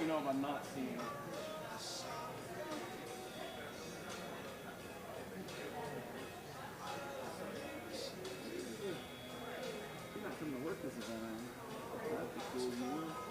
You know if I'm not seeing it. You're not coming to work this event, man. That'd be cool, you know?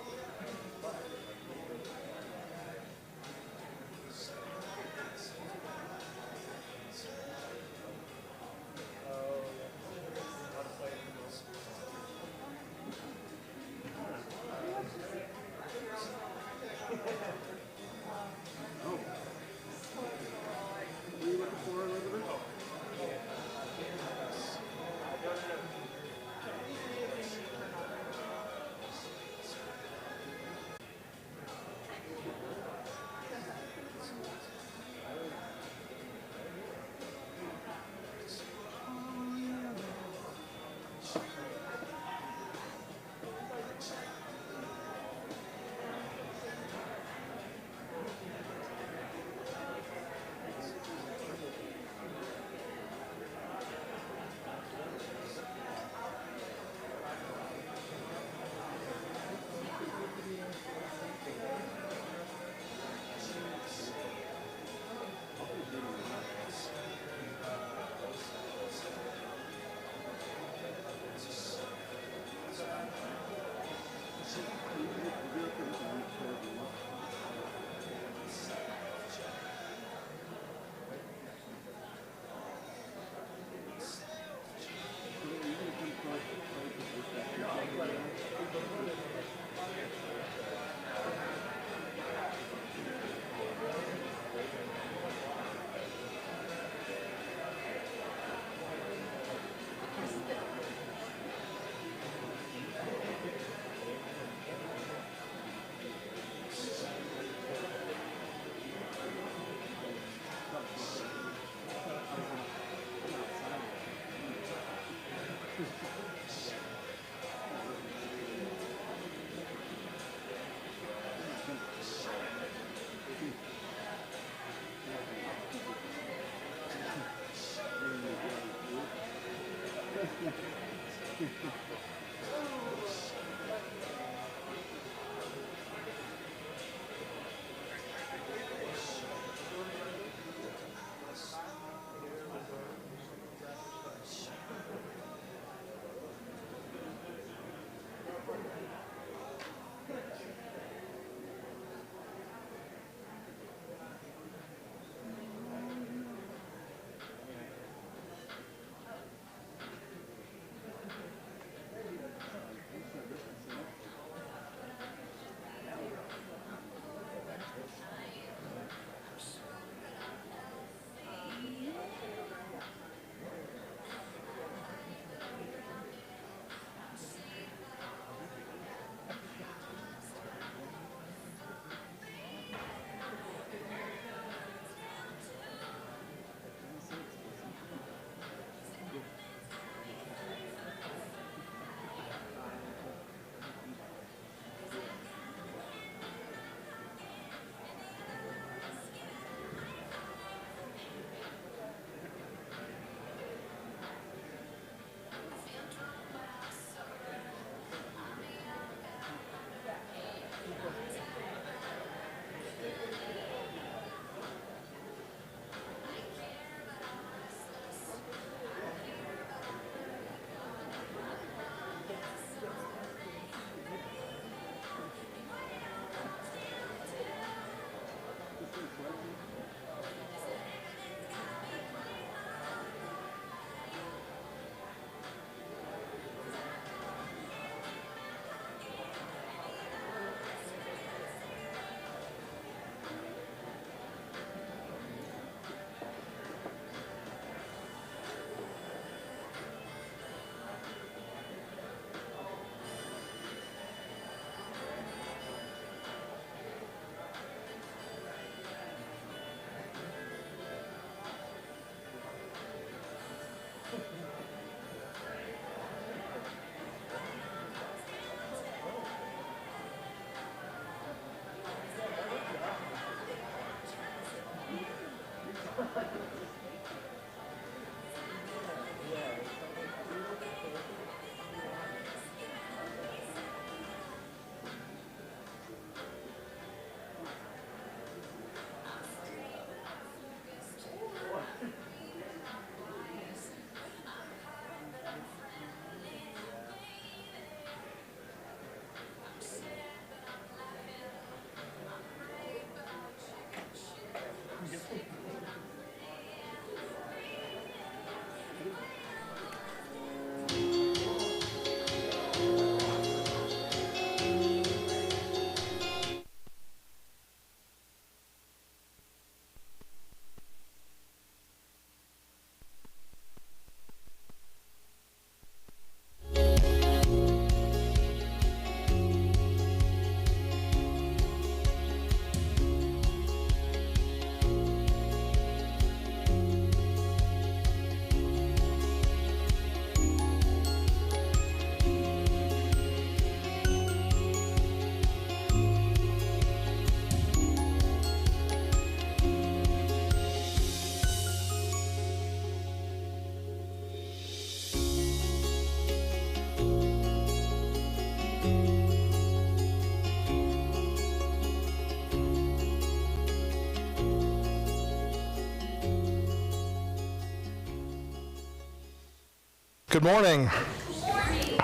Good morning.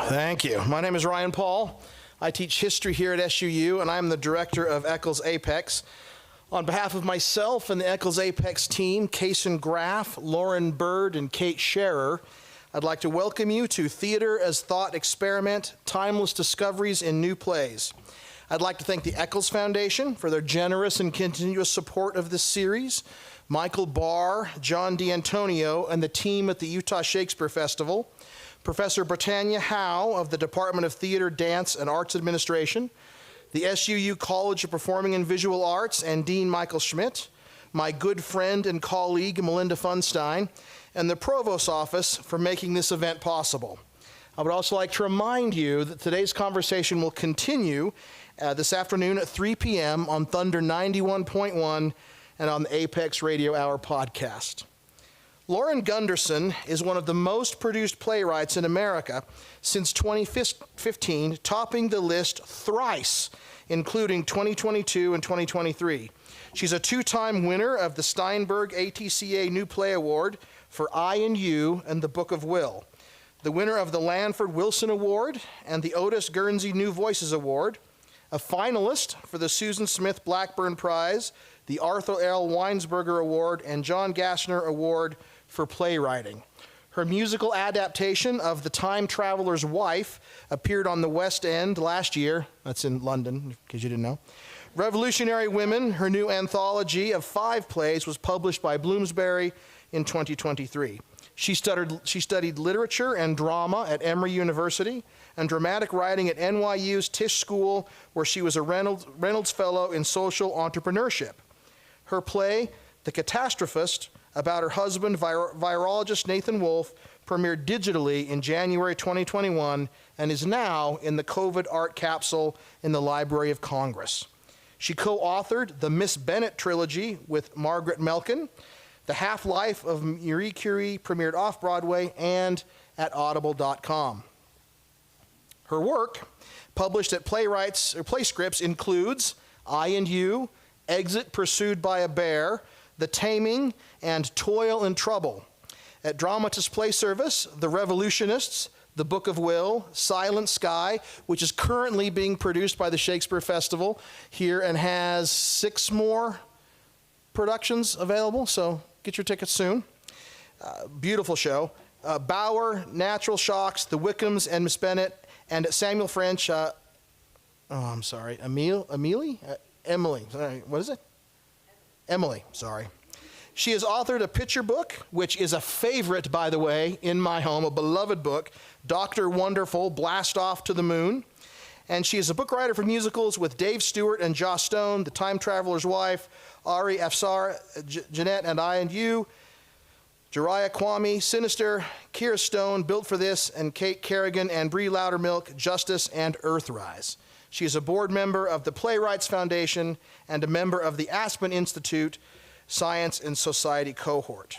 Thank you. My name is Ryan Paul. I teach history here at SUU, and I'm the director of Eccles Apex. On behalf of myself and the Eccles Apex team, Kason Graff, Lauren Bird, and Kate Scherer, I'd like to welcome you to Theater as Thought Experiment, Timeless Discoveries in New Plays. I'd like to thank the Eccles Foundation for their generous and continuous support of this series, Michael Barr, John D'Antonio, and the team at the Utah Shakespeare Festival, Professor Britannia Howe of the Department of Theater, Dance, and Arts Administration, the SUU College of Performing and Visual Arts, and Dean Michael Schmidt, my good friend and colleague Melinda Funstein, and the Provost's Office for making this event possible. I would also like to remind you that today's conversation will continue this afternoon at 3 p.m. on Thunder 91.1 and on the Apex Radio Hour podcast. Lauren Gunderson is one of the most produced playwrights in America since 2015, topping the list thrice, including 2022 and 2023. She's a two-time winner of the Steinberg ATCA New Play Award for I and You and the Book of Will, the winner of the Lanford Wilson Award and the Otis Guernsey New Voices Award, a finalist for the Susan Smith Blackburn Prize, the Arthur L. Weinsberger Award, and John Gassner Award for playwriting. Her musical adaptation of The Time Traveler's Wife appeared on the West End last year. That's in London, in case you didn't know. Revolutionary Women, her new anthology of 5 plays, was published by Bloomsbury in 2023. She studied literature and drama at Emory University and dramatic writing at NYU's Tisch School, where she was a Reynolds Fellow in Social Entrepreneurship. Her play, The Catastrophist, about her husband, virologist Nathan Wolfe, premiered digitally in January 2021 and is now in the COVID art capsule in the Library of Congress. She co-authored the Miss Bennett trilogy with Margaret Melkin. The Half-Life of Marie Curie premiered off-Broadway and at audible.com. Her work, published at Playscripts, includes I and You, Exit Pursued by a Bear, The Taming, and Toil and Trouble. At Dramatis Play Service, The Revolutionists, The Book of Will, Silent Sky, which is currently being produced by the Shakespeare Festival here and has 6 more productions available, so get your tickets soon. Beautiful show. Bauer, Natural Shocks, The Wickhams, and Miss Bennett, and at Samuel French, Emily, sorry, what is it? Emily, sorry. She has authored a picture book, which is a favorite, by the way, in my home, a beloved book, Dr. Wonderful, Blast Off to the Moon. And she is a book writer for musicals with Dave Stewart and Joss Stone, The Time Traveler's Wife, Ari Afsar, Jeanette and I and You, Jariah Kwame, Sinister, Kira Stone, Built for This, and Kate Kerrigan and Bree Loudermilk, Justice and Earthrise. She is a board member of the Playwrights Foundation and a member of the Aspen Institute Science and Society cohort.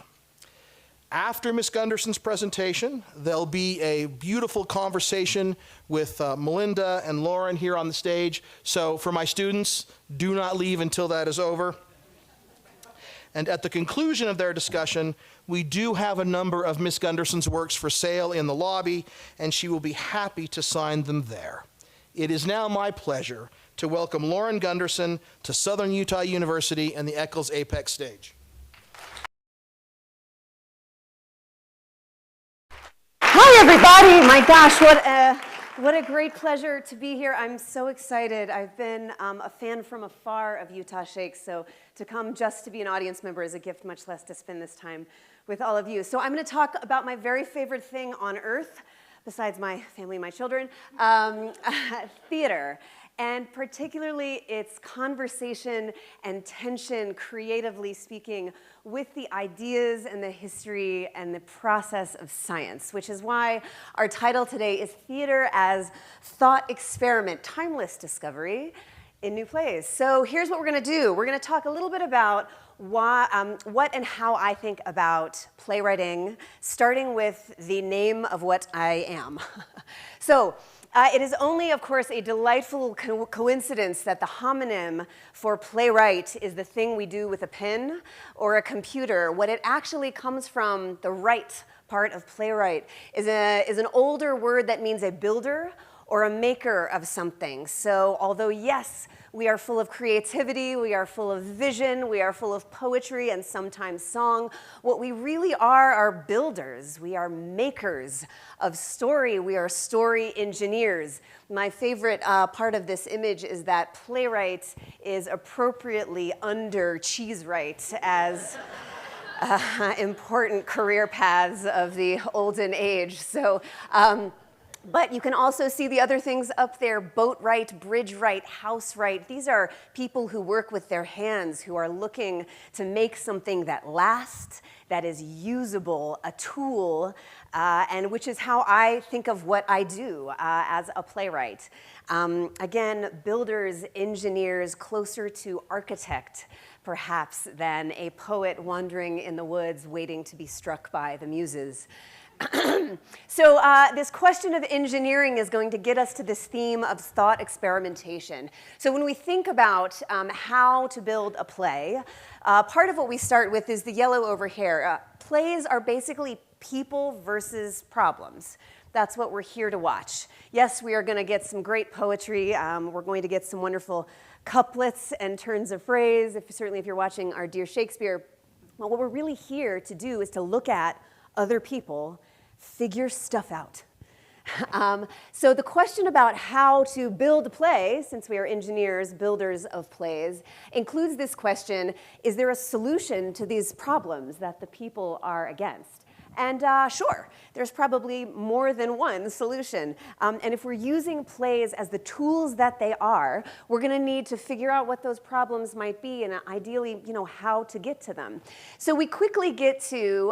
After Ms. Gunderson's presentation, there'll be a beautiful conversation with Melinda and Lauren here on the stage. So for my students, do not leave until that is over. And at the conclusion of their discussion, we do have a number of Ms. Gunderson's works for sale in the lobby, and she will be happy to sign them there. It is now my pleasure to welcome Lauren Gunderson to Southern Utah University and the Eccles Apex stage. Hi, everybody. My gosh, what a great pleasure to be here. I'm so excited. I've been a fan from afar of Utah Shakes, so to come just to be an audience member is a gift, much less to spend this time with all of you. So I'm going to talk about my very favorite thing on earth, besides my family and my children, theater. And particularly its conversation and tension, creatively speaking, with the ideas and the history and the process of science, which is why our title today is Theater as Thought Experiment, Timeless Discovery in New Plays. So here's what we're going to do. We're going to talk a little bit about why, what and how I think about playwriting, starting with the name of what I am. So, it is only, of course, a delightful coincidence that the homonym for playwright is the thing we do with a pen or a computer. What it actually comes from, the right part of playwright, is an older word that means a builder or a maker of something. So although, yes, we are full of creativity, we are full of vision, we are full of poetry and sometimes song, what we really are builders. We are makers of story. We are story engineers. My favorite part of this image is that playwright is appropriately under cheese right as important career paths of the olden age. So. But you can also see the other things up there: boatwright, bridgewright, housewright. These are people who work with their hands, who are looking to make something that lasts, that is usable, a tool, and which is how I think of what I do as a playwright. Again, builders, engineers, closer to architect, perhaps, than a poet wandering in the woods waiting to be struck by the muses. So this question of engineering is going to get us to this theme of thought experimentation. So when we think about how to build a play, part of what we start with is the yellow over here. Plays are basically people versus problems. That's what we're here to watch. Yes, we are going to get some great poetry. We're going to get some wonderful couplets and turns of phrase, certainly if you're watching our Dear Shakespeare. Well, what we're really here to do is to look at other people figure stuff out. So the question about how to build a play, since we are engineers, builders of plays, includes this question: is there a solution to these problems that the people are against? And sure, there's probably more than one solution. And if we're using plays as the tools that they are, we're going to need to figure out what those problems might be and ideally, how to get to them. So we quickly get to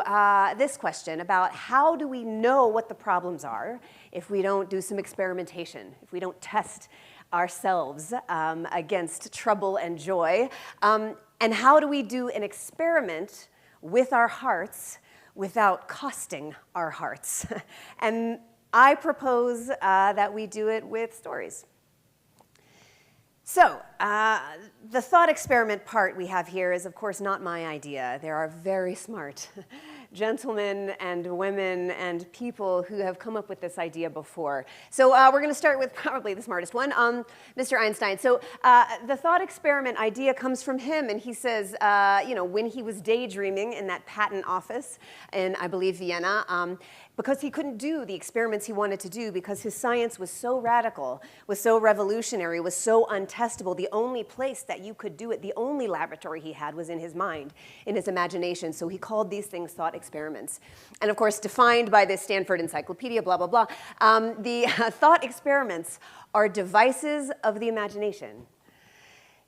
this question about how do we know what the problems are if we don't do some experimentation, if we don't test ourselves against trouble and joy, and how do we do an experiment with our hearts without costing our hearts? And I propose that we do it with stories. So the thought experiment part we have here is, of course, not my idea. There are very smart gentlemen and women and people who have come up with this idea before. So we're going to start with probably the smartest one, Mr. Einstein. So the thought experiment idea comes from him, and he says, when he was daydreaming in that patent office in, I believe, Vienna, because he couldn't do the experiments he wanted to do because his science was so radical, was so revolutionary, was so untestable. The only place that you could do it, the only laboratory he had was in his mind, in his imagination. So he called these things thought experiments. And of course, defined by the Stanford Encyclopedia, blah, blah, blah, the thought experiments are devices of the imagination.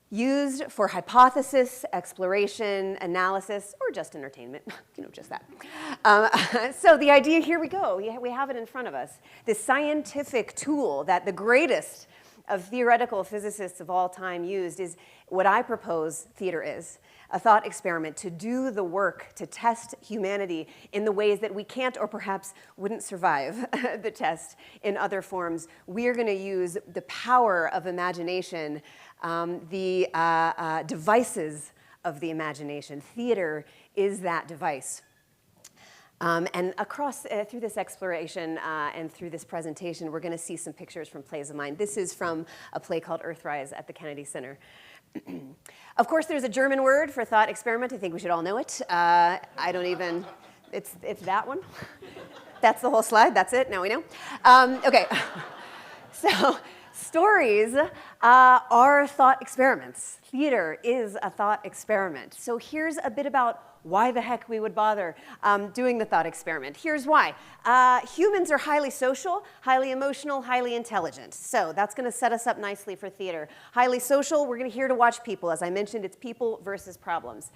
used for hypothesis, exploration, analysis, or just entertainment, just that. So the idea, here we go, we have it in front of us. This scientific tool that the greatest of theoretical physicists of all time used is what I propose theater is. A thought experiment to do the work, to test humanity in the ways that we can't or perhaps wouldn't survive the test in other forms. We are going to use the power of imagination, the devices of the imagination. Theater is that device. And across, through this exploration and through this presentation, we're going to see some pictures from plays of mine. This is from a play called Earthrise at the Kennedy Center. Of course, there's a German word for thought experiment. I think we should all know it. I don't even, it's that one. That's the whole slide. That's it. Now we know. Okay. So stories are thought experiments. Theater is a thought experiment. So here's a bit about why the heck we would bother doing the thought experiment. Here's why. Humans are highly social, highly emotional, highly intelligent. So that's going to set us up nicely for theater. Highly social, we're going to here to watch people. As I mentioned, it's people versus problems.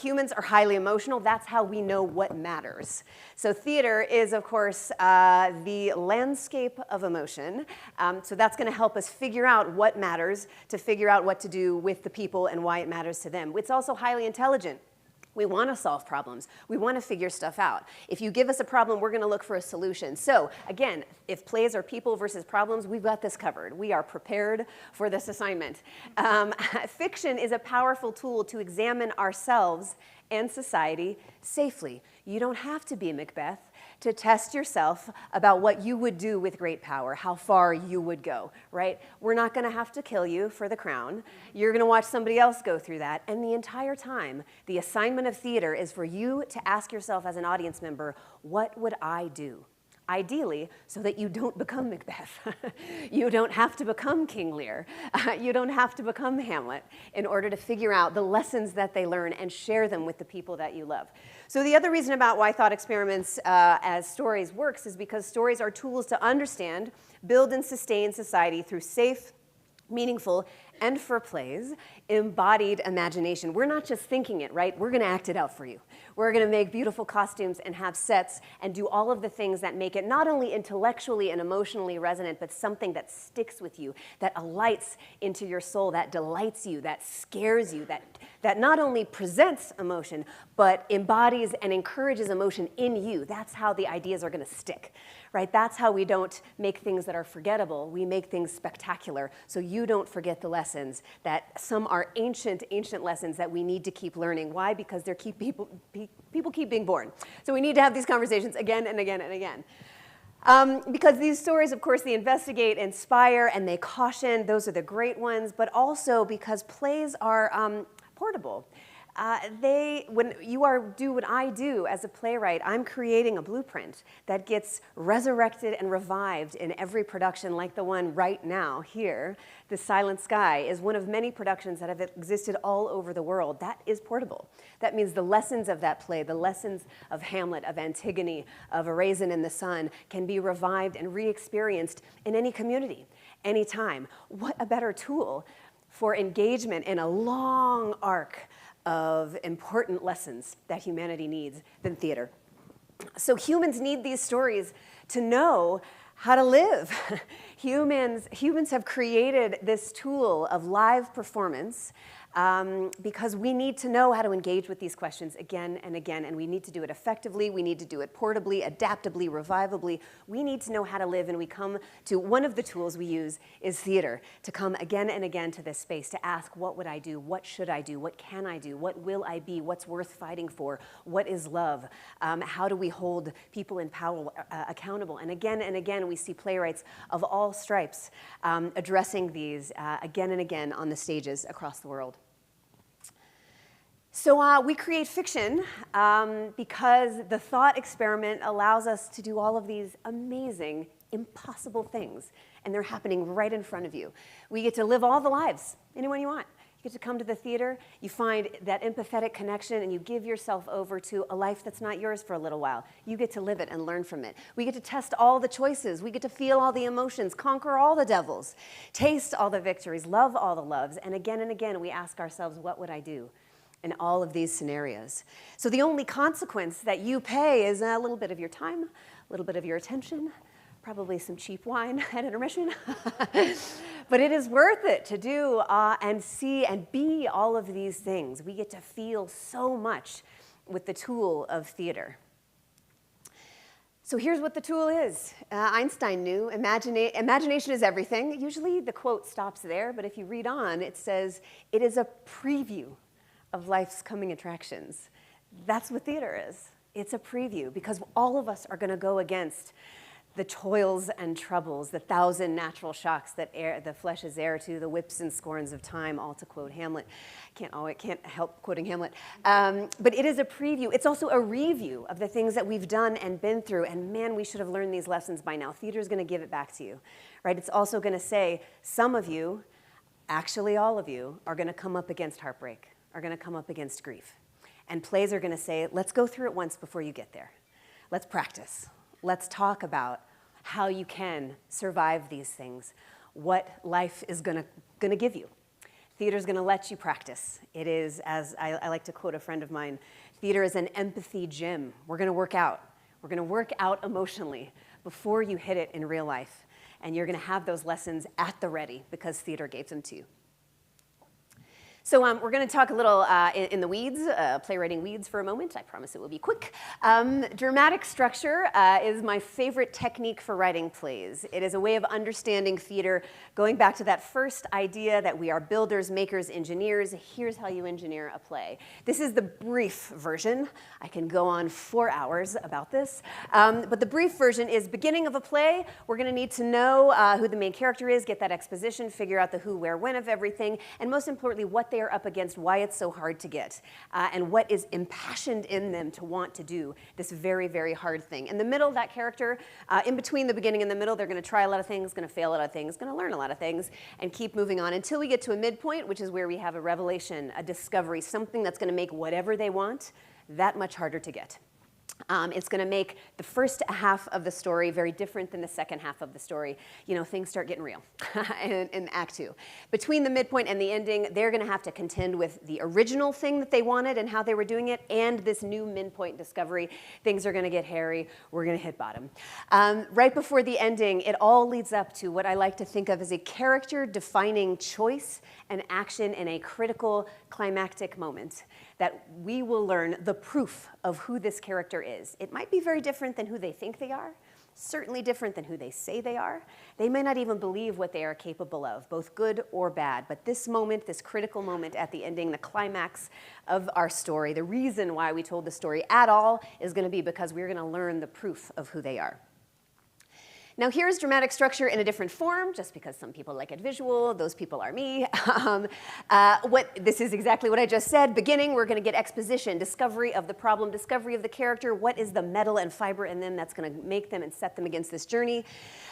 Humans are highly emotional. That's how we know what matters. So theater is, of course, the landscape of emotion. So that's going to help us figure out what matters, to figure out what to do with the people and why it matters to them. It's also highly intelligent. We want to solve problems. We want to figure stuff out. If you give us a problem, we're going to look for a solution. So again, if plays are people versus problems, we've got this covered. We are prepared for this assignment. Fiction is a powerful tool to examine ourselves and society safely. You don't have to be Macbeth to test yourself about what you would do with great power, how far you would go, right? We're not going to have to kill you for the crown. You're going to watch somebody else go through that. And the entire time, the assignment of theater is for you to ask yourself as an audience member, what would I do? Ideally, so that you don't become Macbeth. You don't have to become King Lear. You don't have to become Hamlet in order to figure out the lessons that they learn and share them with the people that you love. So the other reason about why thought experiments as stories works is because stories are tools to understand, build, and sustain society through safe, meaningful, and for plays, embodied imagination. We're not just thinking it, right? We're going to act it out for you. We're going to make beautiful costumes and have sets and do all of the things that make it not only intellectually and emotionally resonant, but something that sticks with you, that alights into your soul, that delights you, that scares you, that not only presents emotion, but embodies and encourages emotion in you. That's how the ideas are going to stick, right? That's how we don't make things that are forgettable. We make things spectacular, so you don't forget the lessons, that some are ancient lessons that we need to keep learning. Why? Because people keep being born. So we need to have these conversations again and again and again. Because these stories, of course, they investigate, inspire, and they caution. Those are the great ones, but also because plays are portable. When you do what I do as a playwright, I'm creating a blueprint that gets resurrected and revived in every production, like the one right now here. The Silent Sky is one of many productions that have existed all over the world. That is portable. That means the lessons of that play, the lessons of Hamlet, of Antigone, of A Raisin in the Sun, can be revived and re-experienced in any community, anytime. What a better tool for engagement in a long arc of important lessons that humanity needs than theater. So humans need these stories to know how to live. Humans have created this tool of live performance because we need to know how to engage with these questions again and again, and we need to do it effectively, we need to do it portably, adaptably, revivably. We need to know how to live, and we come to one of the tools we use is theater, to come again and again to this space, to ask, what would I do, what should I do, what can I do, what will I be, what's worth fighting for, what is love, how do we hold people in power accountable, and again we see playwrights of all stripes addressing these again and again on the stages across the world. So we create fiction because the thought experiment allows us to do all of these amazing, impossible things, and they're happening right in front of you. We get to live all the lives, anyone you want. You get to come to the theater, you find that empathetic connection, and you give yourself over to a life that's not yours for a little while. You get to live it and learn from it. We get to test all the choices. We get to feel all the emotions, conquer all the devils, taste all the victories, love all the loves. And again, we ask ourselves, what would I do in all of these scenarios? So the only consequence that you pay is a little bit of your time, a little bit of your attention, probably some cheap wine at intermission. But it is worth it to do and see and be all of these things. We get to feel so much with the tool of theater. So here's what the tool is. Einstein knew imagination is everything. Usually the quote stops there, but if you read on, it says, it is a preview of life's coming attractions. That's what theater is. It's a preview, because all of us are going to go against the toils and troubles, the 1,000 natural shocks that the flesh is heir to, the whips and scorns of time, all to quote Hamlet. I can't help quoting Hamlet. But it is a preview. It's also a review of the things that we've done and been through. And man, we should have learned these lessons by now. Theater is going to give it back to you, right? It's also going to say, some of you, actually all of you, are going to come up against heartbreak, are going to come up against grief. And plays are going to say, let's go through it once before you get there. Let's practice. Let's talk about how you can survive these things, what life is going to give you. Theater is going to let you practice. It is, as I like to quote a friend of mine, theater is an empathy gym. We're going to work out. We're going to work out emotionally before you hit it in real life. And you're going to have those lessons at the ready because theater gave them to you. So we're going to talk a little in the weeds, playwriting weeds for a moment. I promise it will be quick. Dramatic structure is my favorite technique for writing plays. It is a way of understanding theater, going back to that first idea that we are builders, makers, engineers. Here's how you engineer a play. This is the brief version. I can go on 4 hours about this. But the brief version is beginning of a play. We're going to need to know who the main character is, get that exposition, figure out the who, where, when of everything, and most importantly, what they are up against, why it's so hard to get, and what is impassioned in them to want to do this very, very hard thing. In the middle, that character, in between the beginning and the middle, they're going to try a lot of things, going to fail a lot of things, going to learn a lot of things, and keep moving on until we get to a midpoint, which is where we have a revelation, a discovery, something that's going to make whatever they want that much harder to get. It's going to make the first half of the story very different than the second half of the story. You know, things start getting real in Act 2. Between the midpoint and the ending, they're going to have to contend with the original thing that they wanted and how they were doing it, and this new midpoint discovery. Things are going to get hairy. We're going to hit bottom. Right before the ending, it all leads up to what I like to think of as a character-defining choice and action in a critical climactic moment that we will learn the proof of who this character is. It might be very different than who they think they are, certainly different than who they say they are. They may not even believe what they are capable of, both good or bad. But this moment, this critical moment at the ending, the climax of our story, the reason why we told the story at all is going to be because we're going to learn the proof of who they are. Now here's dramatic structure in a different form, just because some people like it visual, those people are me. This is exactly what I just said. Beginning, we're going to get exposition, discovery of the problem, discovery of the character, what is the metal and fiber in them that's going to make them and set them against this journey.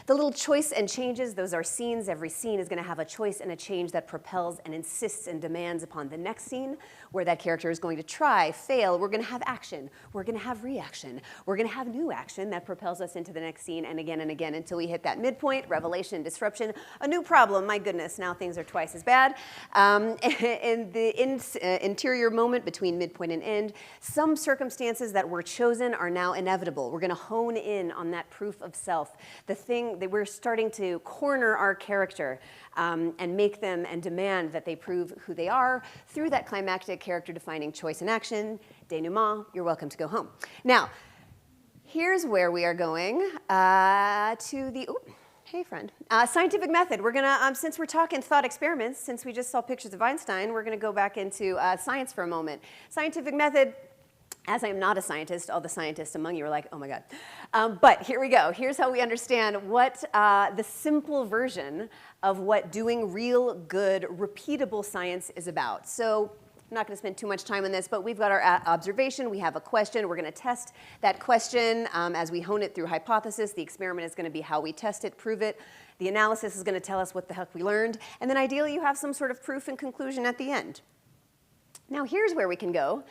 The little choice and changes, those are scenes. Every scene is going to have a choice and a change that propels and insists and demands upon the next scene, where that character is going to try, fail. We're going to have action. We're going to have reaction. We're going to have new action that propels us into the next scene, and again, until we hit that midpoint, revelation, disruption, a new problem. My goodness, now things are twice as bad. In the interior moment between midpoint and end, some circumstances that were chosen are now inevitable. We're going to hone in on that proof of self, the thing that we're starting to corner our character and make them and demand that they prove who they are through that climactic character-defining choice and action. Denouement, you're welcome to go home. Now, here's where we are going to the, hey friend, scientific method. We're gonna, since we're talking thought experiments, since we just saw pictures of Einstein, we're gonna go back into science for a moment. Scientific method, as I am not a scientist, all the scientists among you are like, oh my God. But here we go. Here's how we understand what the simple version of what doing real, good, repeatable science is about. So I'm not going to spend too much time on this, but we've got our observation. We have a question. We're going to test that question as we hone it through hypothesis. The experiment is going to be how we test it, prove it. The analysis is going to tell us what the heck we learned. And then ideally, you have some sort of proof and conclusion at the end. Now, here's where we can go.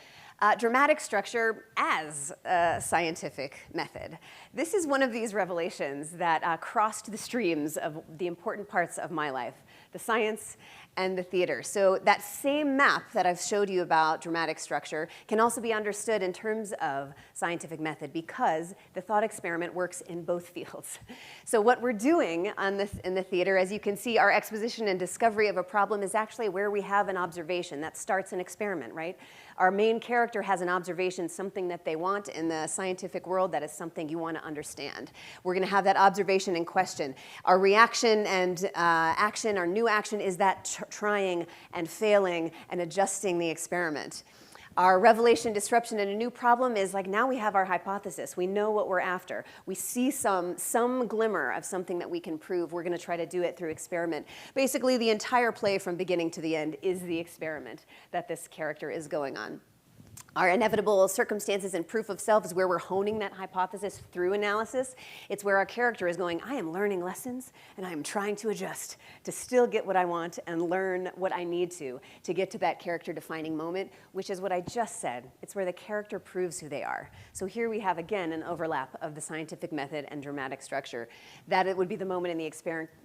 Dramatic structure as a scientific method. This is one of these revelations that crossed the streams of the important parts of my life, the science and the theater. So that same map that I've showed you about dramatic structure can also be understood in terms of scientific method because the thought experiment works in both fields. So what we're doing in the theater, as you can see, our exposition and discovery of a problem is actually where we have an observation. That starts an experiment, right? Our main character has an observation, something that they want in the scientific world that is something you want to understand. We're going to have that observation in question. Our reaction and action, our new action, is that trying and failing and adjusting the experiment. Our revelation, disruption, and a new problem is like now we have our hypothesis. We know what we're after. We see some glimmer of something that we can prove. We're going to try to do it through experiment. Basically, the entire play from beginning to the end is the experiment that this character is going on. Our inevitable circumstances and proof of self is where we're honing that hypothesis through analysis. It's where our character is going, I am learning lessons, and I am trying to adjust to still get what I want and learn what I need to get to that character-defining moment, which is what I just said. It's where the character proves who they are. So here we have, again, an overlap of the scientific method and dramatic structure. That it would be the moment in the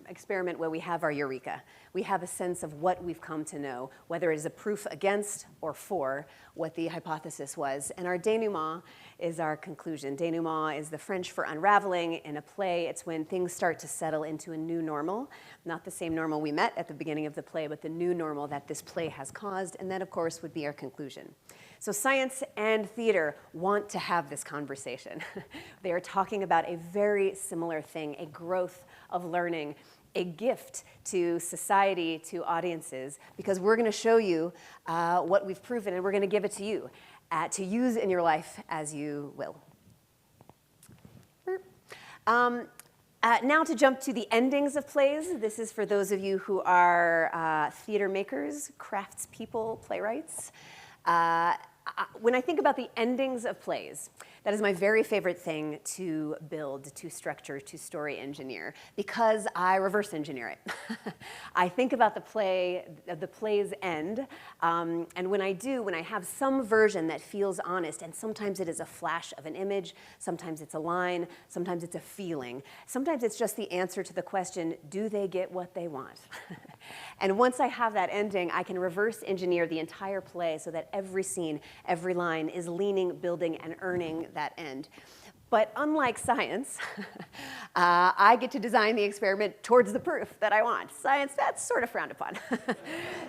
experiment where we have our eureka. We have a sense of what we've come to know, whether it is a proof against or for what the hypothesis was. And our denouement is our conclusion. Denouement is the French for unraveling. In a play, it's when things start to settle into a new normal, not the same normal we met at the beginning of the play, but the new normal that this play has caused, and that, of course, would be our conclusion. So science and theater want to have this conversation. They are talking about a very similar thing, a growth of learning, a gift to society, to audiences, because we're going to show you what we've proven, and we're going to give it to you to use in your life as you will. Now to jump to the endings of plays. This is for those of you who are theater makers, craftspeople, playwrights. When I think about the endings of plays, that is my very favorite thing to build, to structure, to story engineer, because I reverse engineer it. I think about the play's end, and when I have some version that feels honest, and sometimes it is a flash of an image, sometimes it's a line, sometimes it's a feeling, sometimes it's just the answer to the question, do they get what they want? And once I have that ending, I can reverse engineer the entire play so that every scene, every line is leaning, building, and earning that end. But unlike science, I get to design the experiment towards the proof that I want. Science, that's sort of frowned upon.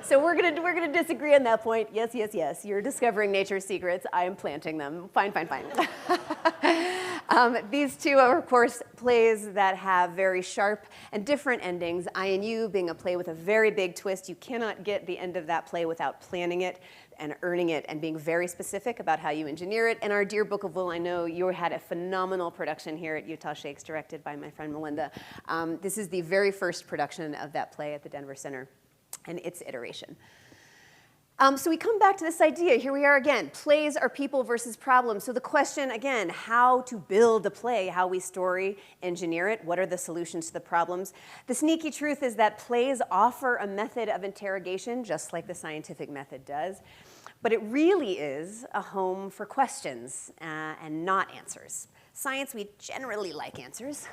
So we're gonna disagree on that point. Yes, yes, yes. You're discovering nature's secrets. I am planting them. Fine, fine, fine. These two are, of course, plays that have very sharp and different endings. I and You being a play with a very big twist. You cannot get the end of that play without planning it and earning it and being very specific about how you engineer it. And our Dear Book of Will, I know you had a phenomenal production here at Utah Shakes, directed by my friend Melinda. This is the very first production of that play at the Denver Center and its iteration. So we come back to this idea. Here we are again. Plays are people versus problems. So the question, again, how to build a play, how we story engineer it, what are the solutions to the problems? The sneaky truth is that plays offer a method of interrogation, just like the scientific method does. But it really is a home for questions and not answers. Science, we generally like answers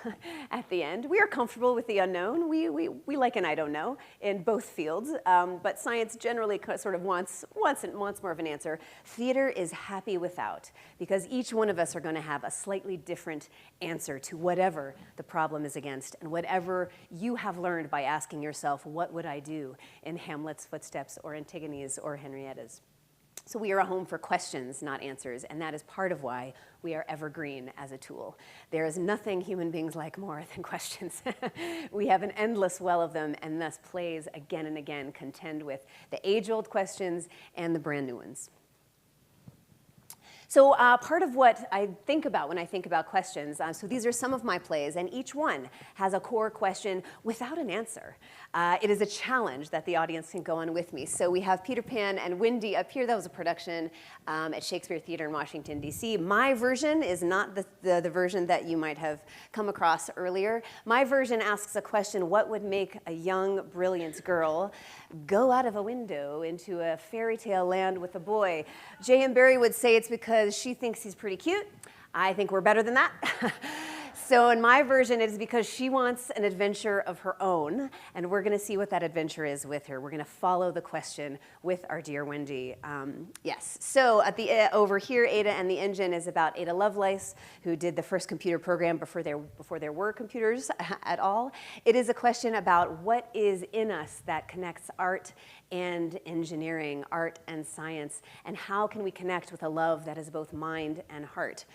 at the end. We are comfortable with the unknown. We like an I don't know in both fields, but science generally sort of wants more of an answer. Theater is happy without, because each one of us are going to have a slightly different answer to whatever the problem is against, and whatever you have learned by asking yourself, what would I do in Hamlet's footsteps or Antigone's or Henrietta's? So we are a home for questions, not answers, and that is part of why we are evergreen as a tool. There is nothing human beings like more than questions. We have an endless well of them, and thus plays again and again contend with the age-old questions and the brand new ones. So part of what I think about when I think about questions, so these are some of my plays, and each one has a core question without an answer. It is a challenge that the audience can go on with me. So we have Peter Pan and Wendy up here. That was a production at Shakespeare Theater in Washington, D.C. My version is not the version that you might have come across earlier. My version asks a question: what would make a young, brilliant girl go out of a window into a fairy tale land with a boy? J.M. Barrie would say it's because she thinks he's pretty cute. I think we're better than that. So in my version, it is because she wants an adventure of her own, and we're going to see what that adventure is with her. We're going to follow the question with our dear Wendy. Yes. So at the over here, Ada and the Engine is about Ada Lovelace, who did the first computer program before there were computers at all. It is a question about what is in us that connects art and engineering, art and science, and how can we connect with a love that is both mind and heart.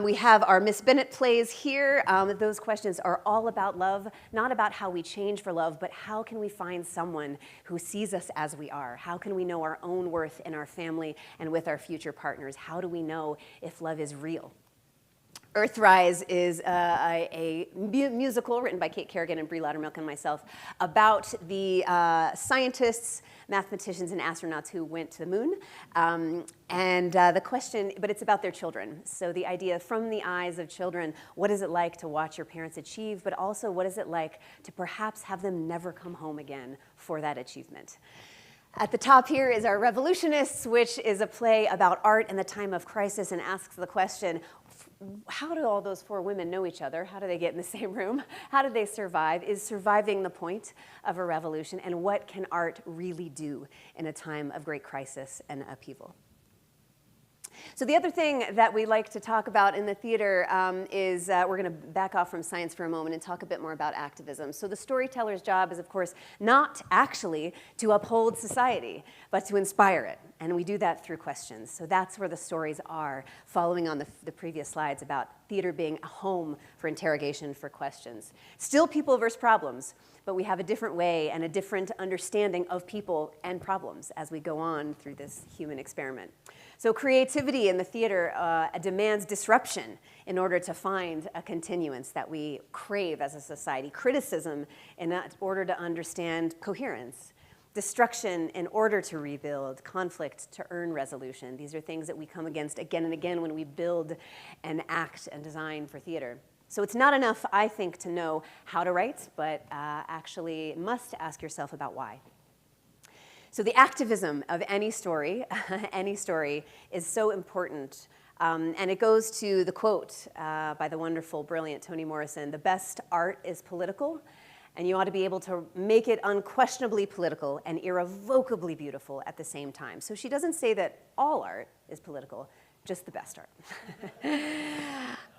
We have our Miss Bennett plays here. Those questions are all about love, not about how we change for love, but how can we find someone who sees us as we are? How can we know our own worth in our family and with our future partners? How do we know if love is real? Earthrise is a musical written by Kate Kerrigan and Brie Loudermilk and myself about the scientists, mathematicians, and astronauts who went to the moon. The question, but it's about their children. So the idea from the eyes of children, what is it like to watch your parents achieve, but also what is it like to perhaps have them never come home again for that achievement? At the top here is our Revolutionists, which is a play about art in the time of crisis and asks the question, how do all those four women know each other? How do they get in the same room? How do they survive? Is surviving the point of a revolution? And what can art really do in a time of great crisis and upheaval? So the other thing that we like to talk about in the theater is we're going to back off from science for a moment and talk a bit more about activism. So the storyteller's job is, of course, not actually to uphold society, but to inspire it. And we do that through questions. So that's where the stories are, following on the previous slides about theater being a home for interrogation, for questions. Still people versus problems, but we have a different way and a different understanding of people and problems as we go on through this human experiment. So creativity in the theater demands disruption in order to find a continuance that we crave as a society. Criticism in order to understand coherence. Destruction in order to rebuild. Conflict to earn resolution. These are things that we come against again and again when we build and act and design for theater. So it's not enough, I think, to know how to write, but actually must ask yourself about why. So the activism of any story is so important. And it goes to the quote by the wonderful, brilliant Toni Morrison: "The best art is political, and you ought to be able to make it unquestionably political and irrevocably beautiful at the same time." So she doesn't say that all art is political, just the best art.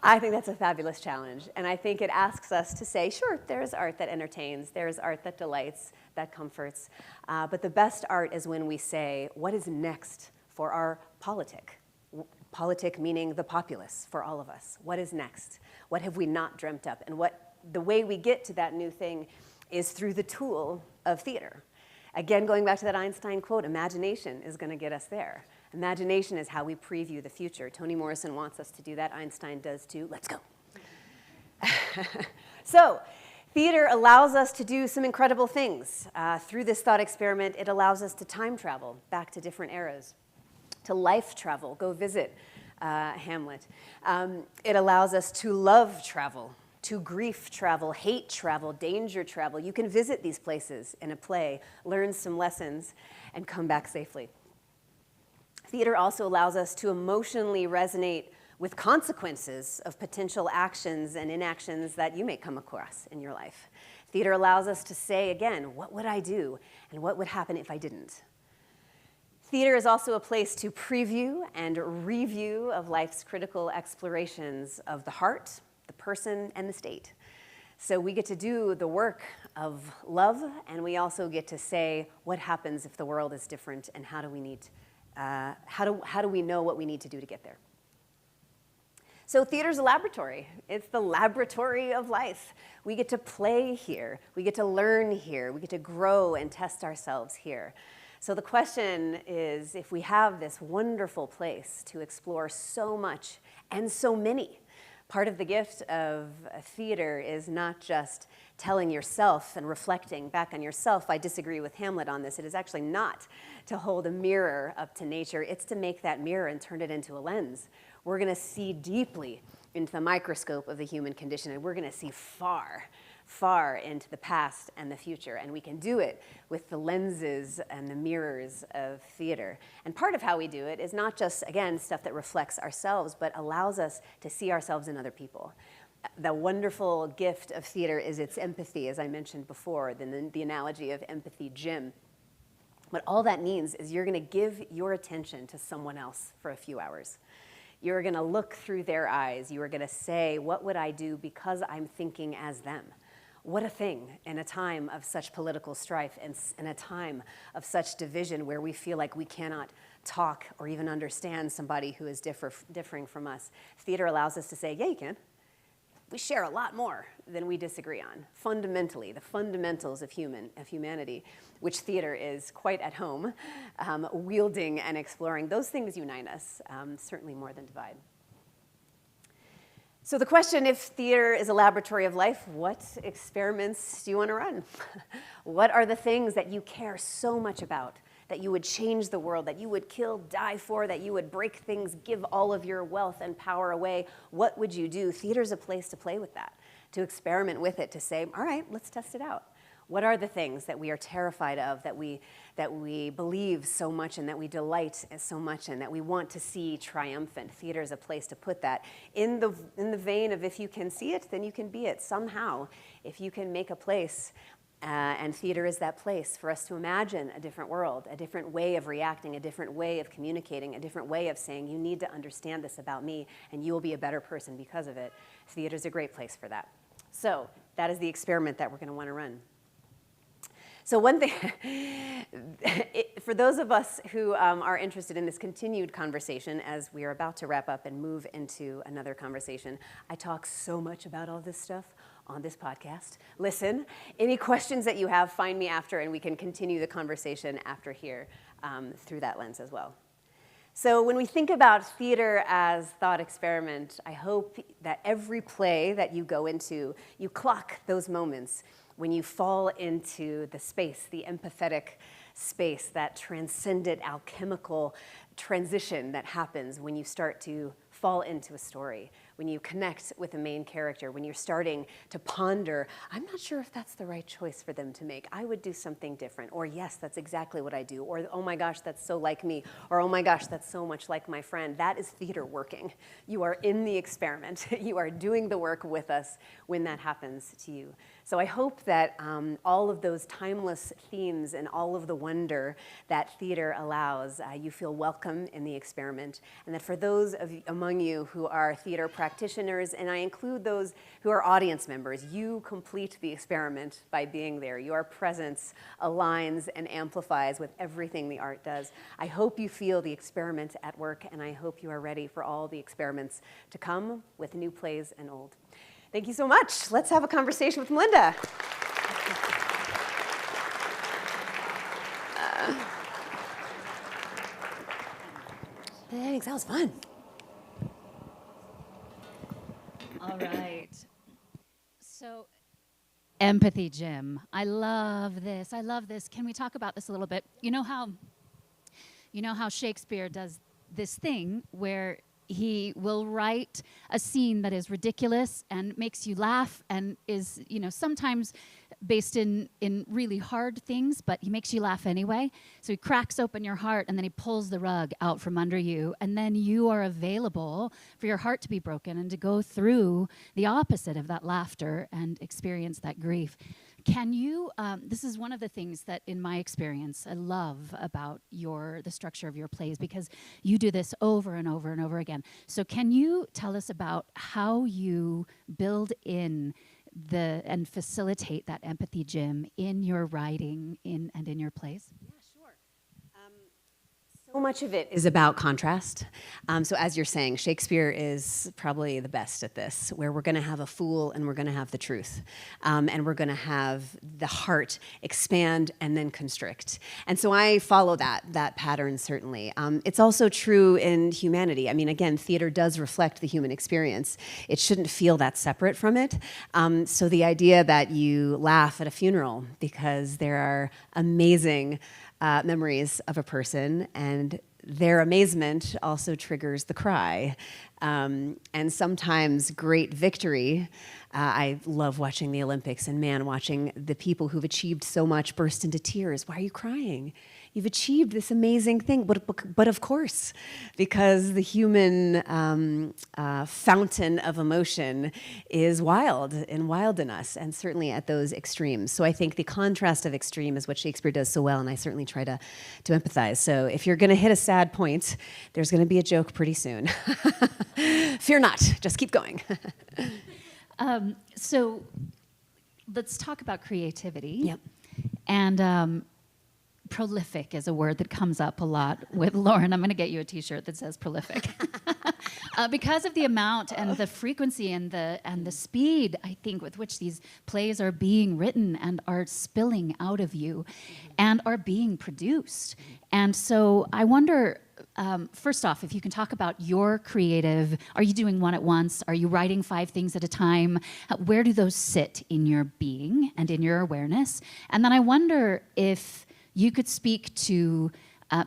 I think that's a fabulous challenge, and I think it asks us to say, sure, there's art that entertains, there's art that delights, that comforts, but the best art is when we say, what is next for our politic? Politic meaning the populace, for all of us. What is next? What have we not dreamt up? And the way we get to that new thing is through the tool of theater. Again, going back to that Einstein quote, imagination is going to get us there. Imagination is how we preview the future. Toni Morrison wants us to do that. Einstein does too. Let's go. So, theater allows us to do some incredible things. Through this thought experiment, it allows us to time travel back to different eras, to life travel, go visit Hamlet. It allows us to love travel, to grief travel, hate travel, danger travel. You can visit these places in a play, learn some lessons, and come back safely. Theater also allows us to emotionally resonate with consequences of potential actions and inactions that you may come across in your life. Theater allows us to say, again, what would I do and what would happen if I didn't? Theater is also a place to preview and review of life's critical explorations of the heart, the person, and the state. So we get to do the work of love, and we also get to say what happens if the world is different, and how do we know what we need to do to get there? So theater's a laboratory. It's the laboratory of life. We get to play here. We get to learn here. We get to grow and test ourselves here. So the question is, if we have this wonderful place to explore so much and so many, part of the gift of theater is not just telling yourself and reflecting back on yourself. I disagree with Hamlet on this. It is actually not to hold a mirror up to nature. It's to make that mirror and turn it into a lens. We're going to see deeply into the microscope of the human condition, and we're going to see far, far into the past and the future. And we can do it with the lenses and the mirrors of theater. And part of how we do it is not just, again, stuff that reflects ourselves, but allows us to see ourselves in other people. The wonderful gift of theater is its empathy, as I mentioned before, the analogy of empathy gym. What all that means is you're going to give your attention to someone else for a few hours. You're going to look through their eyes. You are going to say, what would I do because I'm thinking as them? What a thing in a time of such political strife and in a time of such division where we feel like we cannot talk or even understand somebody who is differing from us. Theater allows us to say, yeah, you can. We share a lot more than we disagree on. Fundamentally, the fundamentals of humanity, which theater is quite at home, wielding and exploring, those things unite us, certainly more than divide. So the question, if theater is a laboratory of life, what experiments do you want to run? What are the things that you care so much about, that you would change the world, that you would kill, die for, that you would break things, give all of your wealth and power away? What would you do? Theater's a place to play with that, to experiment with it, to say, all right, let's test it out. What are the things that we are terrified of, that we believe so much in, that we delight so much in, that we want to see triumphant? Theater is a place to put that in the vein of, if you can see it, then you can be it. Somehow, if you can make a place, and theater is that place for us to imagine a different world, a different way of reacting, a different way of communicating, a different way of saying, you need to understand this about me, and you will be a better person because of it. Theater is a great place for that. So that is the experiment that we're going to want to run. So one thing, for those of us who are interested in this continued conversation, as we are about to wrap up and move into another conversation, I talk so much about all this stuff on this podcast. Listen, any questions that you have, find me after, and we can continue the conversation after here through that lens as well. So when we think about theater as thought experiment, I hope that every play that you go into, you clock those moments when you fall into the space, the empathetic space, that transcendent alchemical transition that happens when you start to fall into a story, when you connect with a main character, when you're starting to ponder, I'm not sure if that's the right choice for them to make. I would do something different. Or yes, that's exactly what I do. Or oh my gosh, that's so like me. Or oh my gosh, that's so much like my friend. That is theater working. You are in the experiment. You are doing the work with us when that happens to you. So I hope that all of those timeless themes and all of the wonder that theater allows, you feel welcome in the experiment. And that for those among you who are theater practitioners, and I include those who are audience members, you complete the experiment by being there. Your presence aligns and amplifies with everything the art does. I hope you feel the experiment at work, and I hope you are ready for all the experiments to come with new plays and old. Thank you so much. Let's have a conversation with Melinda. Thanks, that was fun. All right. So, empathy, Jim. I love this. I love this. Can we talk about this a little bit? You know how Shakespeare does this thing where he will write a scene that is ridiculous and makes you laugh and is, sometimes based in really hard things, but he makes you laugh anyway. So he cracks open your heart and then he pulls the rug out from under you, and then you are available for your heart to be broken and to go through the opposite of that laughter and experience that grief. Can you, this is one of the things that in my experience I love about the structure of your plays, because you do this over and over and over again. So can you tell us about how you build in and facilitate that empathy, Jim, in your writing and in your plays? Yeah, sure. So much of it is about contrast. So as you're saying, Shakespeare is probably the best at this, where we're going to have a fool and we're going to have the truth. And we're going to have the heart expand and then constrict. And so I follow that pattern, certainly. It's also true in humanity. I mean, again, theater does reflect the human experience. It shouldn't feel that separate from it. So the idea that you laugh at a funeral because there are amazing memories of a person, and their amazement also triggers the cry. And sometimes great victory. I love watching the Olympics, and man, watching the people who've achieved so much burst into tears. Why are you crying? You've achieved this amazing thing, but of course, because the human fountain of emotion is wild in us, and certainly at those extremes. So I think the contrast of extreme is what Shakespeare does so well, and I certainly try to empathize. So if you're going to hit a sad point, there's going to be a joke pretty soon. Fear not, just keep going. So let's talk about creativity. Yep. And prolific is a word that comes up a lot with Lauren. I'm going to get you a T-shirt that says prolific. Because of the amount and the frequency and the speed, I think, with which these plays are being written and are spilling out of you and are being produced. And so I wonder, first off, if you can talk about your creative, are you doing one at once? Are you writing 5 things at a time? Where do those sit in your being and in your awareness? And then I wonder if you could speak to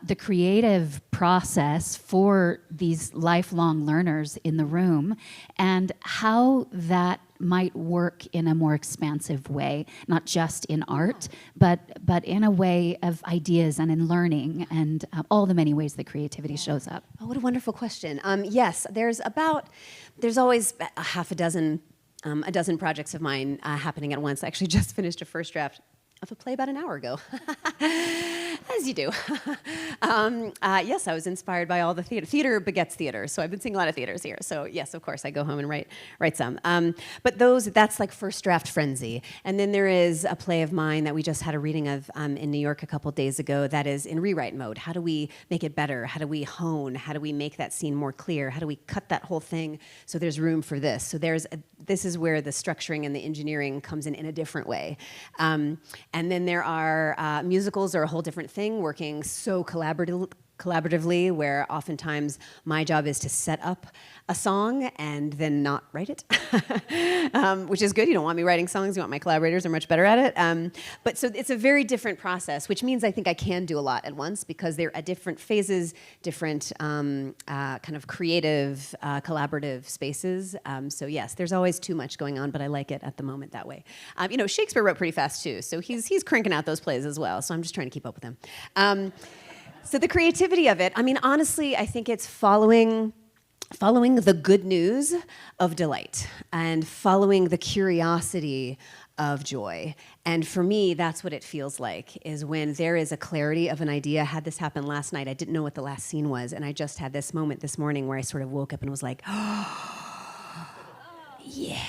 the creative process for these lifelong learners in the room and how that might work in a more expansive way, not just in art, but in a way of ideas and in learning and all the many ways that creativity shows up. Oh, what a wonderful question. Yes, there's always a dozen projects of mine happening at once. I actually just finished a first draft of a play about an hour ago, as you do. Yes, I was inspired by all the theater. Theater begets theater, so I've been seeing a lot of theaters here. So yes, of course, I go home and write some. But that's like first draft frenzy. And then there is a play of mine that we just had a reading of in New York a couple days ago that is in rewrite mode. How do we make it better? How do we hone? How do we make that scene more clear? How do we cut that whole thing so there's room for this? So this is where the structuring and the engineering comes in a different way. And then there are musicals are a whole different thing, working so collaboratively, where oftentimes my job is to set up a song and then not write it, which is good. You don't want me writing songs. You want my collaborators are much better at it. But so it's a very different process, which means I think I can do a lot at once because they're at different phases, different kind of creative, collaborative spaces. So yes, there's always too much going on, but I like it at the moment that way. Shakespeare wrote pretty fast too, so he's cranking out those plays as well. So I'm just trying to keep up with him. So the creativity of it, I mean, honestly, I think it's following the good news of delight and following the curiosity of joy. And for me, that's what it feels like, is when there is a clarity of an idea. I had this happen last night. I didn't know what the last scene was, and I just had this moment this morning where I sort of woke up and was like, oh, yeah.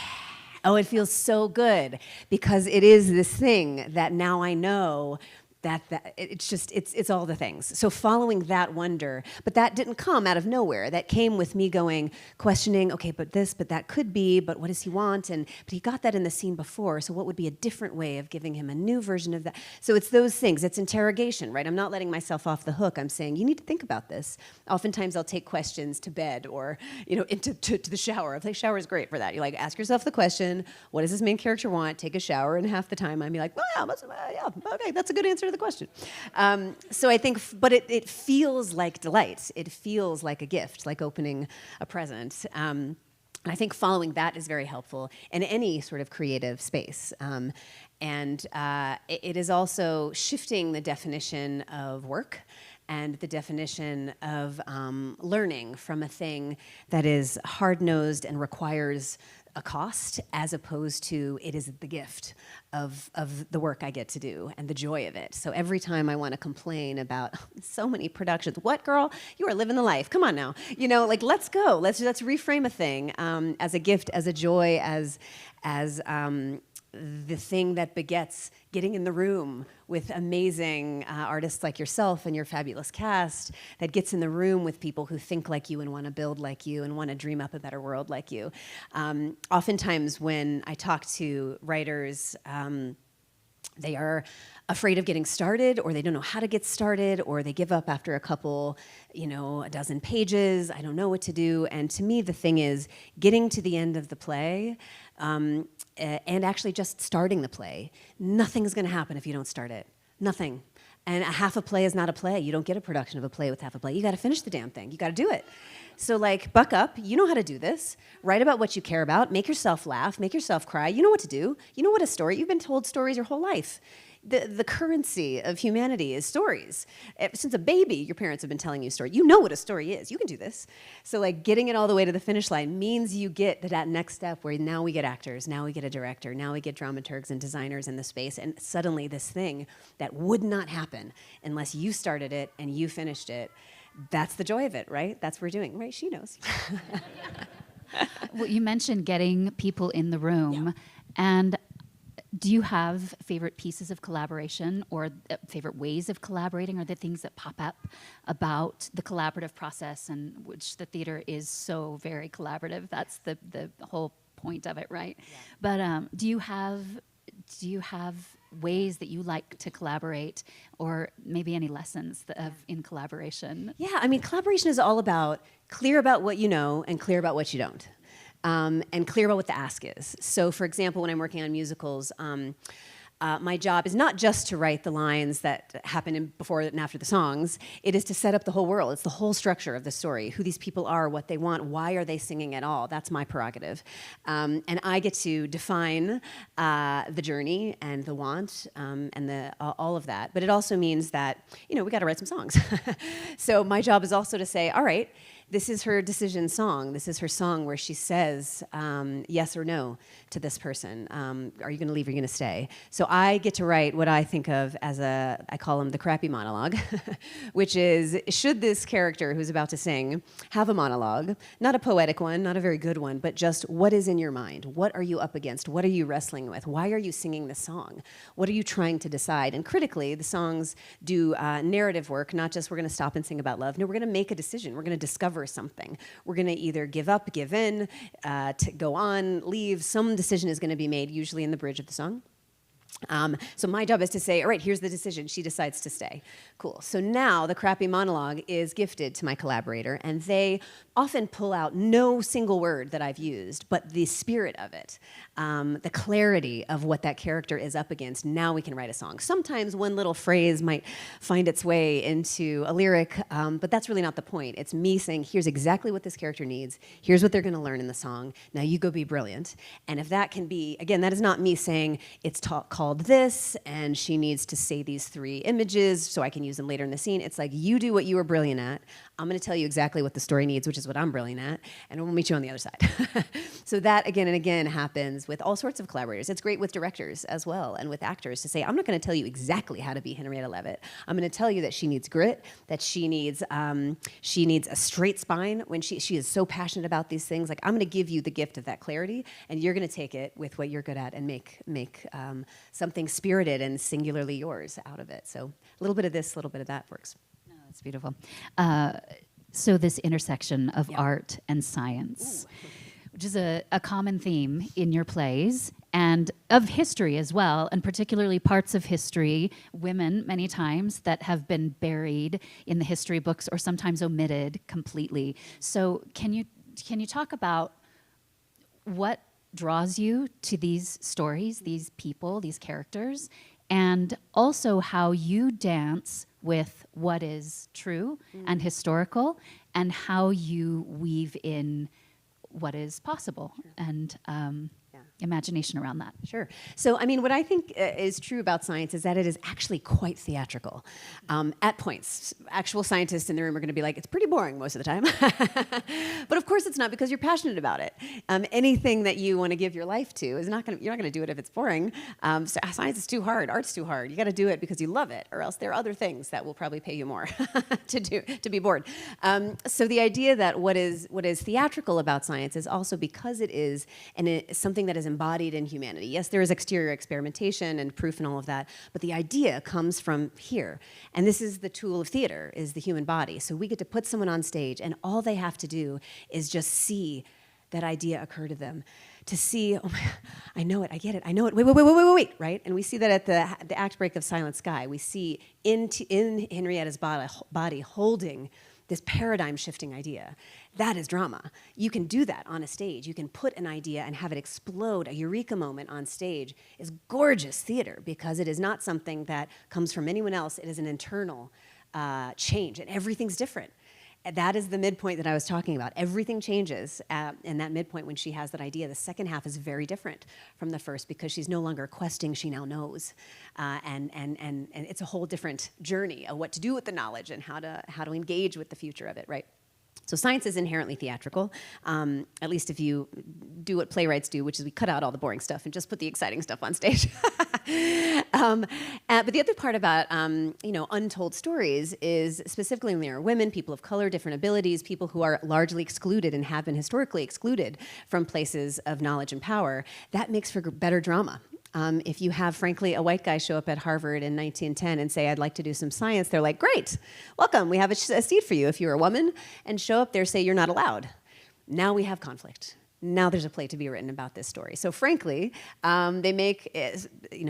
Oh, it feels so good because it is this thing that now I know that it's all the things. So following that wonder, but that didn't come out of nowhere. That came with me questioning, okay, but that could be, but what does he want? But he got that in the scene before, so what would be a different way of giving him a new version of that? So it's those things, it's interrogation, right? I'm not letting myself off the hook. I'm saying, you need to think about this. Oftentimes I'll take questions to bed or, into the shower. The shower is great for that. You ask yourself the question, what does this main character want? Take a shower, and half the time I'd be like, well, yeah, okay, that's a good answer to the question. So I think, but it feels like delight. It feels like a gift, like opening a present. And I think following that is very helpful in any sort of creative space. And it is also shifting the definition of work and the definition of learning from a thing that is hard-nosed and requires a cost, as opposed to it is the gift of the work I get to do and the joy of it. So every time I want to complain about so many productions, what, girl? You are living the life. Come on now. Let's go. Let's reframe a thing as a gift, as a joy, as the thing that begets getting in the room with amazing artists like yourself and your fabulous cast, that gets in the room with people who think like you and want to build like you and want to dream up a better world like you. Oftentimes when I talk to writers, they are afraid of getting started, or they don't know how to get started, or they give up after a couple, a dozen pages. I don't know what to do. And to me, the thing is getting to the end of the play and actually just starting the play. Nothing's going to happen if you don't start it. Nothing. And a half a play is not a play. You don't get a production of a play with half a play. You got to finish the damn thing. You got to do it. So buck up. You know how to do this. Write about what you care about. Make yourself laugh. Make yourself cry. You know what to do. You know what a story. You've been told stories your whole life. The currency of humanity is stories. Since a baby, your parents have been telling you a story. You know what a story is. You can do this. So getting it all the way to the finish line means you get to that next step where now we get actors, now we get a director, now we get dramaturgs and designers in the space, and suddenly this thing that would not happen unless you started it and you finished it. That's the joy of it, right? That's what we're doing, right? She knows. Well, you mentioned getting people in the room, and do you have favorite pieces of collaboration or favorite ways of collaborating, or the things that pop up about the collaborative process, and which the theater is so very collaborative? That's the whole point of it, right? Yeah. But do you have ways that you like to collaborate, or maybe any lessons in collaboration? Yeah, I mean, collaboration is all about clear about what you know and clear about what you don't. And clear about what the ask is. So, for example, when I'm working on musicals, my job is not just to write the lines that happen before and after the songs. It is to set up the whole world. It's the whole structure of the story, who these people are, what they want, why are they singing at all. That's my prerogative. And I get to define the journey and the want and all of that. But it also means that, we got to write some songs. So my job is also to say, all right, this is her decision song. This is her song where she says yes or no to this person. Are you going to leave or are you going to stay? So I get to write what I think of as I call them the crappy monologue, which is, should this character who's about to sing have a monologue, not a poetic one, not a very good one, but just what is in your mind? What are you up against? What are you wrestling with? Why are you singing this song? What are you trying to decide? And critically, the songs do narrative work, not just we're going to stop and sing about love. No, we're going to make a decision. We're going to discover something. We're going to either give up, give in, to go on, leave. Some decision is going to be made, usually in the bridge of the song. So my job is to say, all right, here's the decision. She decides to stay. Cool. So now the crappy monologue is gifted to my collaborator, and they often pull out no single word that I've used, but the spirit of it, the clarity of what that character is up against. Now we can write a song. Sometimes one little phrase might find its way into a lyric, but that's really not the point. It's me saying, here's exactly what this character needs. Here's what they're going to learn in the song. Now you go be brilliant. And if that can be, again, that is not me saying it's called this, and she needs to say these 3 images so I can use them later in the scene. It's like, you do what you are brilliant at. I'm going to tell you exactly what the story needs, which is what I'm brilliant at, and we'll meet you on the other side. So that again and again happens with all sorts of collaborators. It's great with directors as well, and with actors to say, I'm not going to tell you exactly how to be Henrietta Leavitt. I'm going to tell you that she needs grit, that she needs a straight spine when she is so passionate about these things. Like, I'm going to give you the gift of that clarity, and you're going to take it with what you're good at and make something spirited and singularly yours out of it. So a little bit of this, a little bit of that works. No, that's beautiful. So this intersection of art and science, which is a common theme in your plays, and of history as well, and particularly parts of history, women many times, that have been buried in the history books or sometimes omitted completely. So can you talk about what draws you to these stories, these people, these characters, and also how you dance with what is true and historical, and how you weave in what is possible and imagination around that. Sure. So, I mean, what I think is true about science is that it is actually quite theatrical. At points, actual scientists in the room are going to be like, it's pretty boring most of the time. But of course it's not, because you're passionate about it. Anything that you want to give your life to is you're not going to do it if it's boring. So science is too hard. Art's too hard. You got to do it because you love it, or else there are other things that will probably pay you more to be bored. So the idea that what is theatrical about science is also because it is something that is embodied in humanity. Yes, there is exterior experimentation and proof and all of that, but the idea comes from here. And this is the tool of theater, is the human body. So we get to put someone on stage, and all they have to do is just see that idea occur to them. To see, oh my, I know it, I get it, I know it, wait, right? And we see that at the act break of Silent Sky. We see in Henrietta's body holding this paradigm-shifting idea. That is drama. You can do that on a stage. You can put an idea and have it explode. A eureka moment on stage is gorgeous theater because it is not something that comes from anyone else. It is an internal change, and everything's different. That is the midpoint that I was talking about. Everything changes in that midpoint when she has that idea. The second half is very different from the first because she's no longer questing, she now knows. And it's a whole different journey of what to do with the knowledge and how to engage with the future of it, right? So science is inherently theatrical, at least if you do what playwrights do, which is we cut out all the boring stuff and just put the exciting stuff on stage. But the other part about untold stories is specifically when there are women, people of color, different abilities, people who are largely excluded and have been historically excluded from places of knowledge and power, that makes for better drama. If you have, frankly, a white guy show up at Harvard in 1910 and say, I'd like to do some science, they're like, great, welcome, we have a seat for you. If you're a woman and show up there, say you're not allowed. Now we have conflict. Now there's a play to be written about this story. So frankly, they make,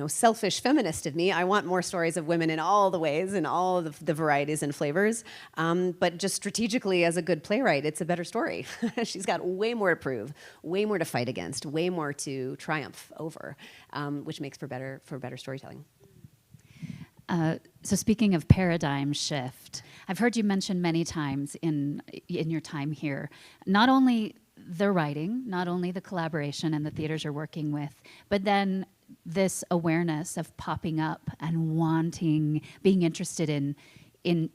selfish feminist of me. I want more stories of women in all the ways, in all of the varieties and flavors. But just strategically, as a good playwright, it's a better story. She's got way more to prove, way more to fight against, way more to triumph over, which makes for better storytelling. So speaking of paradigm shift, I've heard you mention many times in your time here, not only the writing, not only the collaboration and the theaters you're working with, but then this awareness of popping up and wanting, being interested in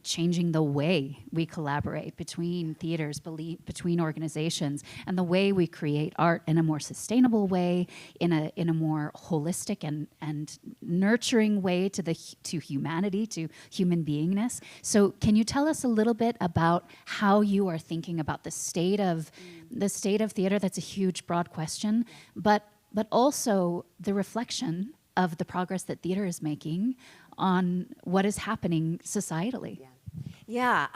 changing the way we collaborate between theaters, between organizations, and the way we create art in a more sustainable way, in a more holistic and nurturing way to humanity, to human beingness. So can you tell us a little bit about how you are thinking about the state of theater? That's a huge, broad question, but also the reflection of the progress that theater is making on what is happening societally. Yeah.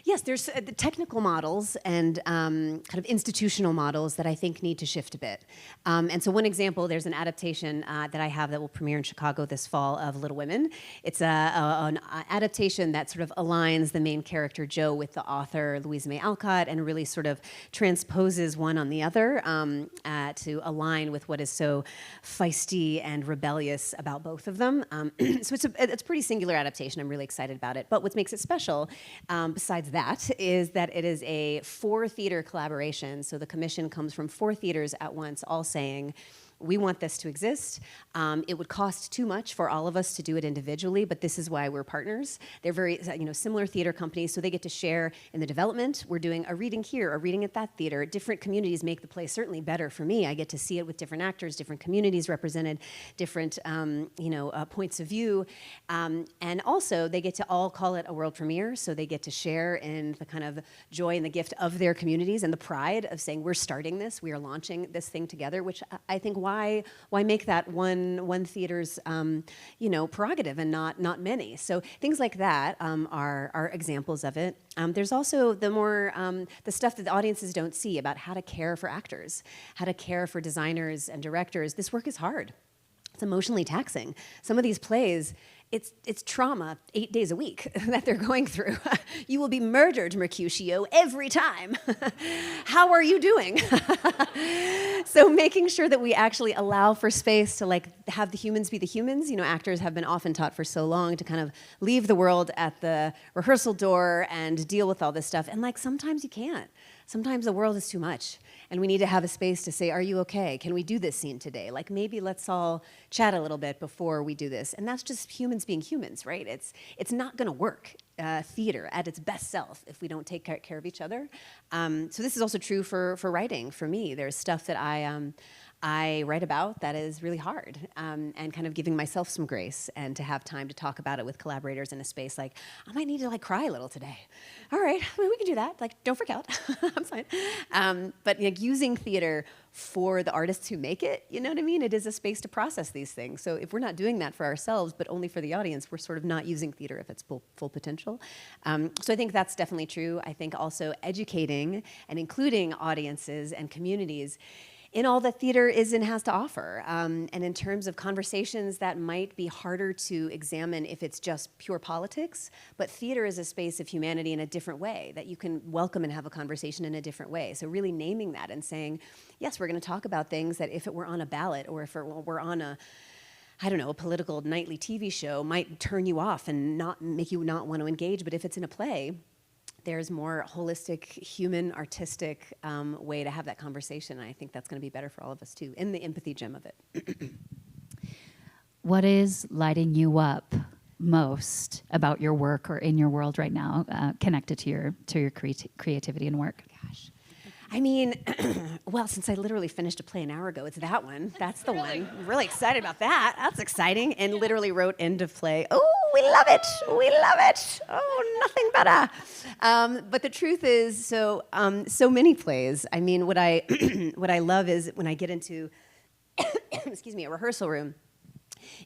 Yes, there's the technical models and kind of institutional models that I think need to shift a bit. And so one example, there's an adaptation that I have that will premiere in Chicago this fall of Little Women. It's an adaptation that sort of aligns the main character, Jo, with the author, Louisa May Alcott, and really sort of transposes one on the other to align with what is so feisty and rebellious about both of them. So it's a pretty singular adaptation. I'm really excited about it. But what makes it special, besides that, is that it is a 4-theater collaboration. So the commission comes from 4 theaters at once, all saying, we want this to exist. It would cost too much for all of us to do it individually, but this is why we're partners. They're very similar theater companies, so they get to share in the development. We're doing a reading here, a reading at that theater. Different communities make the play certainly better for me. I get to see it with different actors, different communities represented, different points of view. And also, they get to all call it a world premiere, so they get to share in the kind of joy and the gift of their communities and the pride of saying, we're starting this, we are launching this thing together, which I think why make that one theater's prerogative and not many? So things like that are examples of it. There's also the stuff that the audiences don't see about how to care for actors, how to care for designers and directors. This work is hard. It's emotionally taxing. Some of these plays, it's trauma 8 days a week that they're going through. You will be murdered, Mercutio, every time. How are you doing? So making sure that we actually allow for space to have the humans be the humans. Actors have been often taught for so long to kind of leave the world at the rehearsal door and deal with all this stuff. And sometimes you can't. Sometimes the world is too much. And we need to have a space to say, are you okay? Can we do this scene today? Maybe let's all chat a little bit before we do this. And that's just humans being humans, right? It's not gonna work, theater, at its best self if we don't take care of each other. So this is also true for writing, for me. There's stuff that I write about that is really hard, and kind of giving myself some grace and to have time to talk about it with collaborators in a space like, I might need to like cry a little today. All right, well, we can do that. Like, don't freak out. I'm fine. But like, using theater for the artists who make it, you know what I mean? It is a space to process these things. So if we're not doing that for ourselves, but only for the audience, we're sort of not using theater at its full potential. So I think that's definitely true. I think also educating and including audiences and communities in all that theater is and has to offer. And in terms of conversations that might be harder to examine if it's just pure politics, but theater is a space of humanity in a different way, that you can welcome and have a conversation in a different way. So really naming that and saying, yes, we're gonna talk about things that if it were on a ballot or if it were on a, I don't know, a political nightly TV show might turn you off and not make you not want to engage, but if it's in a play, there's more holistic, human, artistic way to have that conversation. And I think that's going to be better for all of us too, in the empathy gem of it. What is lighting you up most about your work or in your world right now, connected to your creativity and work? Gosh. I mean, well, since I literally finished a play an hour ago, it's that one. That's the one. I'm really excited about that. That's exciting. And literally wrote end of play. Oh, we love it. We love it. Oh, nothing better. But the truth is, so many plays. I mean, what I what I love is when I get into, excuse me, a rehearsal room.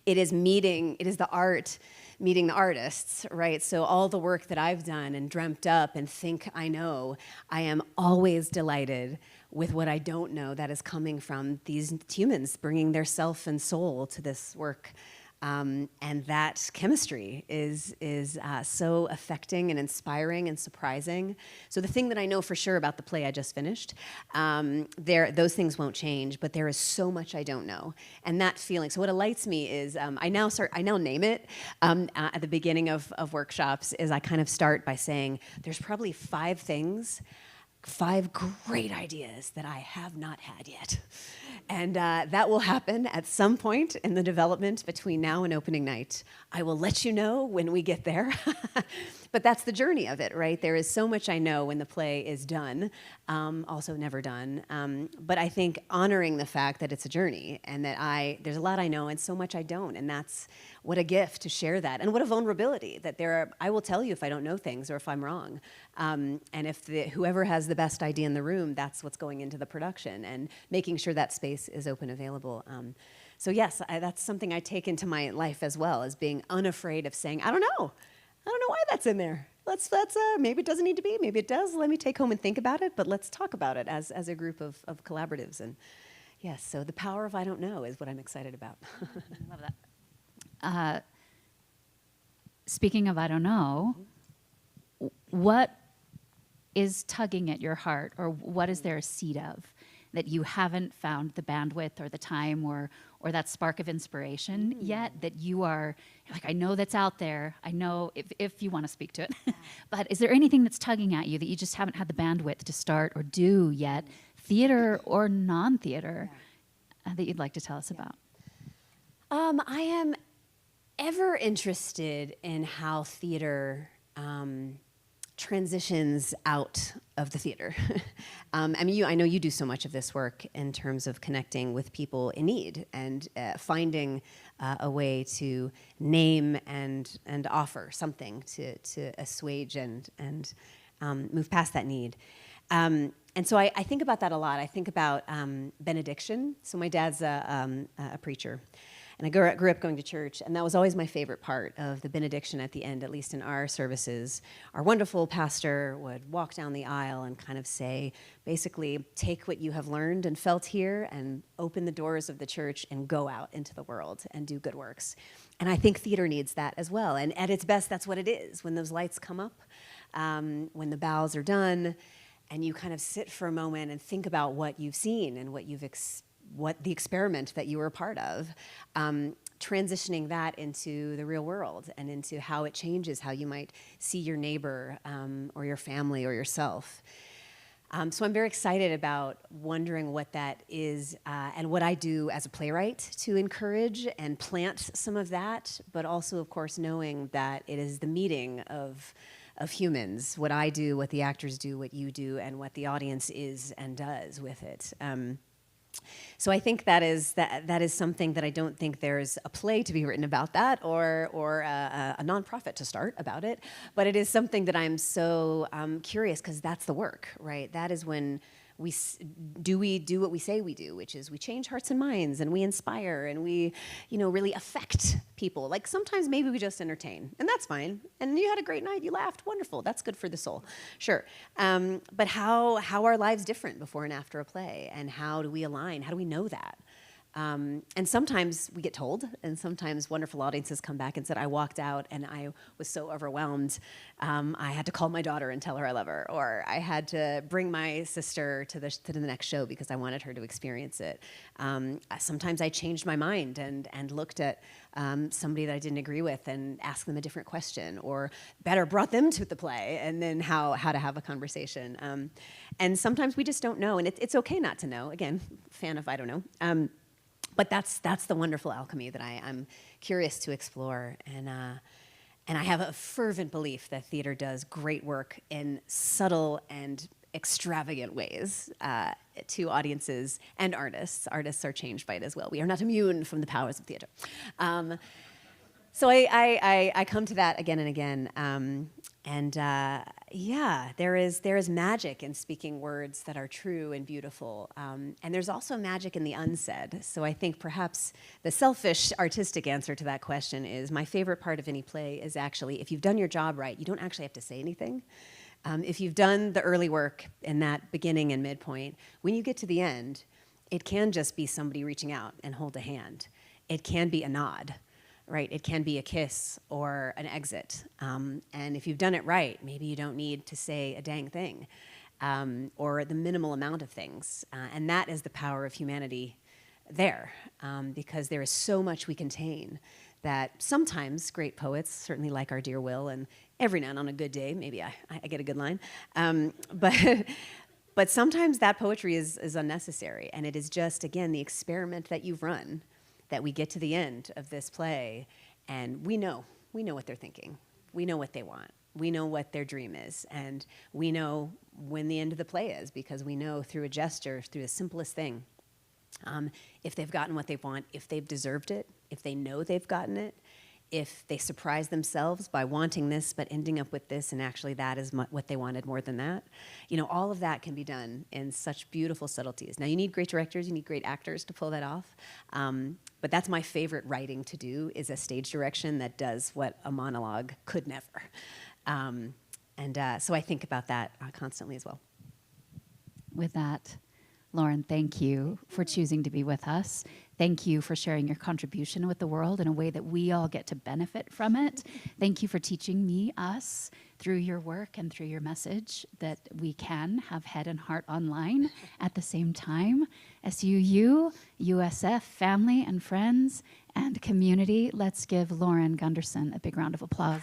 It is the art meeting the artists, right? So all the work that I've done and dreamt up and think I know, I am always delighted with what I don't know that is coming from these humans bringing their self and soul to this work. And that chemistry is so affecting and inspiring and surprising. So the thing that I know for sure about the play I just finished, those things won't change, but there is so much I don't know. And that feeling, so what delights me is, I now name it at the beginning of workshops, is I kind of start by saying, there's probably 5 great ideas that I have not had yet. And that will happen at some point in the development between now and opening night. I will let you know when we get there. But that's the journey of it, right? There is so much I know when the play is done, also never done. But I think honoring the fact that it's a journey and that there's a lot I know and so much I don't. And that's what a gift to share that. And what a vulnerability that I will tell you if I don't know things or if I'm wrong. And if whoever has the best idea in the room, that's what's going into the production and making sure that space is open, available. So yes, that's something I take into my life as well, as being unafraid of saying, I don't know why that's in there. Maybe it doesn't need to be, maybe it does. Let me take home and think about it, but let's talk about it as a group of collaboratives. And yes, so the power of I don't know is what I'm excited about. I love that. Speaking of I don't know, what is tugging at your heart, or what is there a seed of that you haven't found the bandwidth or the time or that spark of inspiration yet, that you're like, I know that's out there. I know if you want to speak to it. But is there anything that's tugging at you that you just haven't had the bandwidth to start or do yet, theater or non-theater, that you'd like to tell us about? I am ever interested in how theater transitions out of the theater. I mean, I know you do so much of this work in terms of connecting with people in need and finding a way to name and offer something to assuage and move past that need. And so I think about that a lot. I think about benediction. So my dad's a preacher. And I grew up going to church, and that was always my favorite part of the benediction at the end, at least in our services. Our wonderful pastor would walk down the aisle and kind of say, basically, take what you have learned and felt here and open the doors of the church and go out into the world and do good works. And I think theater needs that as well. And at its best, that's what it is. When those lights come up, when the bows are done, and you kind of sit for a moment and think about what you've seen and what the experiment that you were a part of, transitioning that into the real world and into how it changes how you might see your neighbor or your family or yourself. So I'm very excited about wondering what that is and what I do as a playwright to encourage and plant some of that, but also, of course, knowing that it is the meeting of humans, what I do, what the actors do, what you do, and what the audience is and does with it. So I think that is something that I don't think there's a play to be written about that, or a nonprofit to start about it. But it is something that I'm so curious, because that's the work, right? That is when we do what we say we do, which is we change hearts and minds, and we inspire, and we, really affect people. Like sometimes maybe we just entertain, and that's fine. And you had a great night, you laughed, wonderful. That's good for the soul, sure. But how are lives different before and after a play, and how do we align? How do we know that? And sometimes we get told, and sometimes wonderful audiences come back and said, I walked out and I was so overwhelmed, I had to call my daughter and tell her I love her, or I had to bring my sister to the next show because I wanted her to experience it. Sometimes I changed my mind and looked at somebody that I didn't agree with and asked them a different question, or better, brought them to the play, and then how to have a conversation. And sometimes we just don't know, and it's okay not to know. Again, fan of I don't know. But that's the wonderful alchemy that I'm curious to explore. And I have a fervent belief that theater does great work in subtle and extravagant ways to audiences and artists. Artists are changed by it as well. We are not immune from the powers of theater. So I come to that again and again. There is magic in speaking words that are true and beautiful. And there's also magic in the unsaid. So I think perhaps the selfish artistic answer to that question is, my favorite part of any play is actually, if you've done your job right, you don't actually have to say anything. If you've done the early work in that beginning and midpoint, when you get to the end, it can just be somebody reaching out and hold a hand. It can be a nod. Right, it can be a kiss or an exit. And if you've done it right, maybe you don't need to say a dang thing, or the minimal amount of things. And that is the power of humanity there, because there is so much we contain that sometimes great poets, certainly like our dear Will, and every now and on a good day, maybe I get a good line, but sometimes that poetry is unnecessary, and it is just, again, the experiment that you've run, that we get to the end of this play, and we know what they're thinking. We know what they want. We know what their dream is, and we know when the end of the play is, because we know through a gesture, through the simplest thing, if they've gotten what they want, if they've deserved it, if they know they've gotten it, if they surprise themselves by wanting this but ending up with this, and actually that is what they wanted more than that. All of that can be done in such beautiful subtleties. Now, you need great directors, you need great actors to pull that off. But that's my favorite writing to do, is a stage direction that does what a monologue could never. So I think about that constantly as well. With that, Lauren, thank you for choosing to be with us. Thank you for sharing your contribution with the world in a way that we all get to benefit from it. Thank you for teaching us through your work and through your message that we can have head and heart online at the same time. SUU, USF, family and friends and community, let's give Lauren Gunderson a big round of applause.